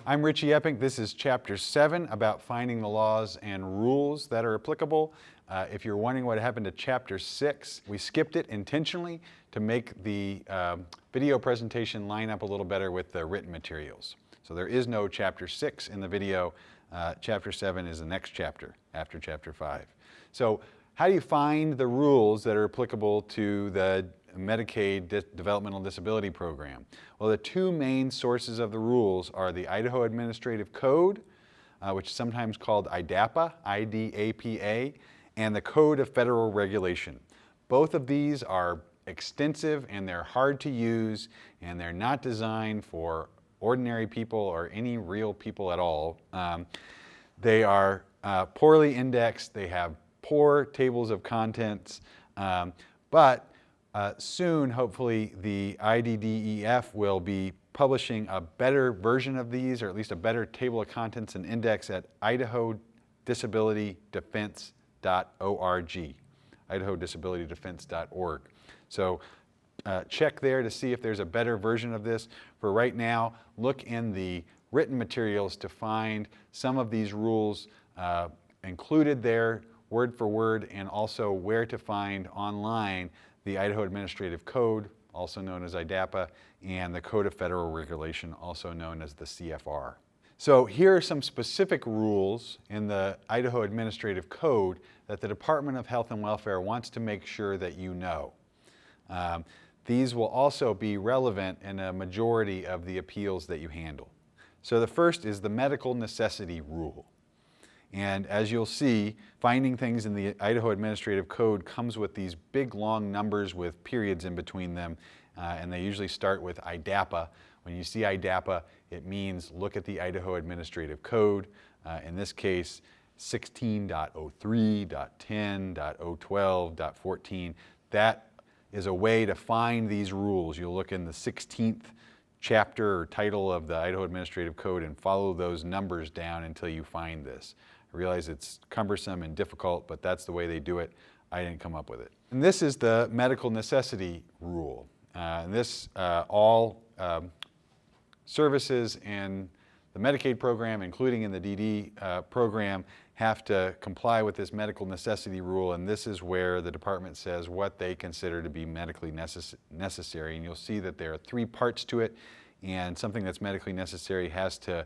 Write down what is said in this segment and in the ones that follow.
I'm Richie Epping. This is Chapter 7 about finding the laws and rules that are applicable. If you're wondering what happened to Chapter 6, we skipped it intentionally to make the video presentation line up a little better with the written materials. So there is no Chapter 6 in the video. Chapter 7 is the next chapter after Chapter 5. So how do you find the rules that are applicable to the Medicaid Developmental Disability Program? Well, the two main sources of the rules are the Idaho Administrative Code, which is sometimes called IDAPA, I-D-A-P-A, and the Code of Federal Regulation. Both of these are extensive and they're hard to use, and they're not designed for ordinary people or any real people at all. They are poorly indexed, they have poor tables of contents, but soon, hopefully, the IDDEF will be publishing a better version of these, or at least a better table of contents and index at idahodisabilitydefense.org, idahodisabilitydefense.org. So check there to see if there's a better version of this. For right now, look in the written materials to find some of these rules included there, word for word, and also where to find online the Idaho Administrative Code, also known as IDAPA, and the Code of Federal Regulation, also known as the CFR. So here are some specific rules in the Idaho Administrative Code that the Department of Health and Welfare wants to make sure that you know. These will also be relevant in a majority of the appeals that you handle. So the first is the medical necessity rule. And as you'll see, finding things in the Idaho Administrative Code comes with these big long numbers with periods in between them, and they usually start with IDAPA. When you see IDAPA, it means look at the Idaho Administrative Code. In this case, 16.03.10.012.14. That is a way to find these rules. You'll look in the 16th chapter or title of the Idaho Administrative Code and follow those numbers down until you find this. I realize it's cumbersome and difficult, but that's the way they do it. I didn't come up with it. And this is the medical necessity rule. All services in the Medicaid program, including in the DD program, have to comply with this medical necessity rule, and this is where the department says what they consider to be medically necessary. And you'll see that there are 3 parts to it, and something that's medically necessary has to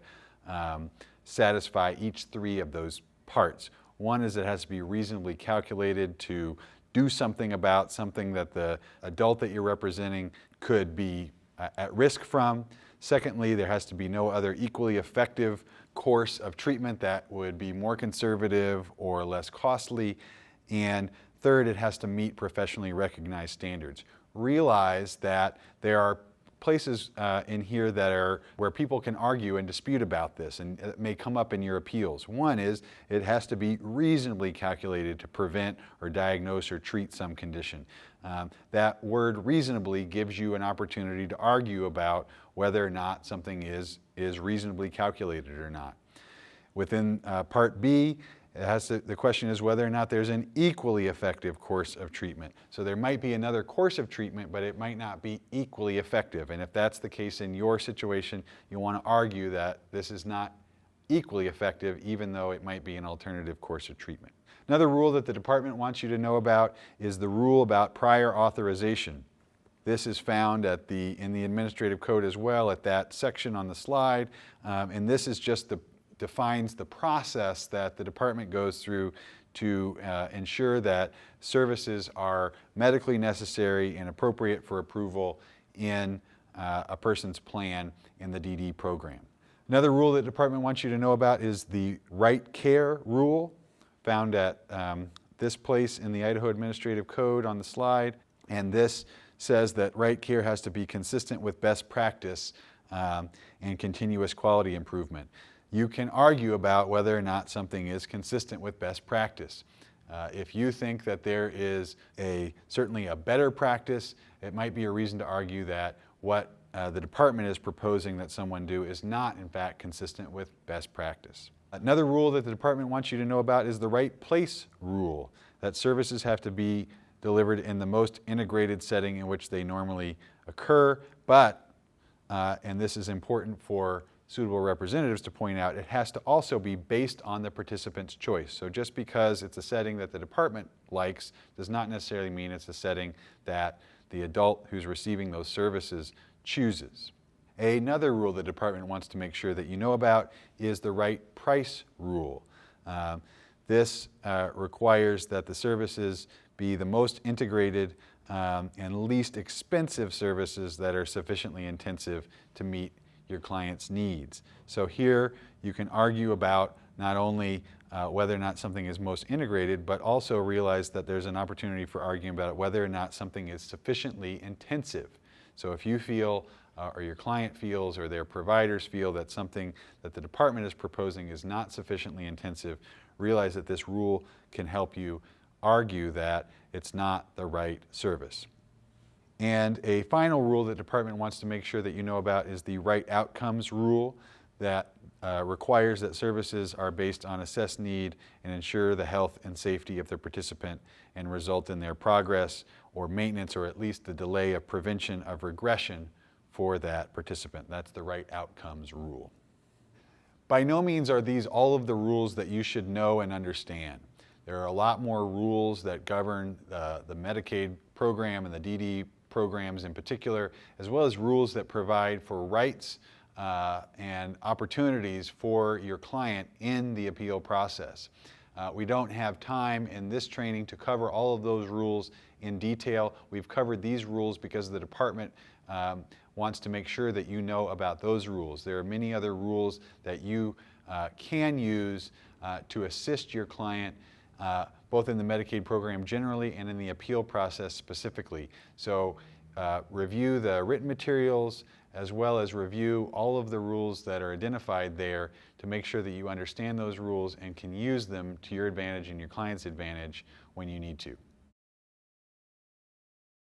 satisfy each 3 of those parts. One is it has to be reasonably calculated to do something about something that the adult that you're representing could be at risk from. Secondly, there has to be no other equally effective course of treatment that would be more conservative or less costly. And third, it has to meet professionally recognized standards. Realize that there are places in here that are where people can argue and dispute about this, and it may come up in your appeals. One is it has to be reasonably calculated to prevent or diagnose or treat some condition. That word reasonably gives you an opportunity to argue about whether or not something is reasonably calculated or not. Within Part B, the question is whether or not there's an equally effective course of treatment. So there might be another course of treatment, but it might not be equally effective. And if that's the case in your situation, you want to argue that this is not equally effective, even though it might be an alternative course of treatment. Another rule that the department wants you to know about is the rule about prior authorization. This is found in the Administrative Code as well, at that section on the slide. And this is just defines the process that the department goes through to ensure that services are medically necessary and appropriate for approval in a person's plan in the DD program. Another rule that the department wants you to know about is the right care rule, found at this place in the Idaho Administrative Code on the slide. And this says that right care has to be consistent with best practice and continuous quality improvement. You can argue about whether or not something is consistent with best practice. If you think that there is certainly a better practice, it might be a reason to argue that what the department is proposing that someone do is not, in fact, consistent with best practice. Another rule that the department wants you to know about is the right place rule, that services have to be delivered in the most integrated setting in which they normally occur, but, and this is important for suitable representatives to point out, it has to also be based on the participant's choice. So just because it's a setting that the department likes does not necessarily mean it's a setting that the adult who's receiving those services chooses. Another rule the department wants to make sure that you know about is the right price rule. This requires that the services be the most integrated and least expensive services that are sufficiently intensive to meet your client's needs. So here you can argue about not only whether or not something is most integrated, but also realize that there's an opportunity for arguing about whether or not something is sufficiently intensive. So if you feel, or your client feels, or their providers feel that something that the department is proposing is not sufficiently intensive, realize that this rule can help you argue that it's not the right service. And a final rule the department wants to make sure that you know about is the right outcomes rule that requires that services are based on assessed need and ensure the health and safety of the participant and result in their progress or maintenance, or at least the delay of prevention of regression for that participant. That's the right outcomes rule. By no means are these all of the rules that you should know and understand. There are a lot more rules that govern the Medicaid program and the DD programs in particular, as well as rules that provide for rights and opportunities for your client in the appeal process. We don't have time in this training to cover all of those rules in detail. We've covered these rules because the department wants to make sure that you know about those rules. There are many other rules that you can use to assist your client both in the Medicaid program generally and in the appeal process specifically. So review the written materials as well as review all of the rules that are identified there to make sure that you understand those rules and can use them to your advantage and your client's advantage when you need to.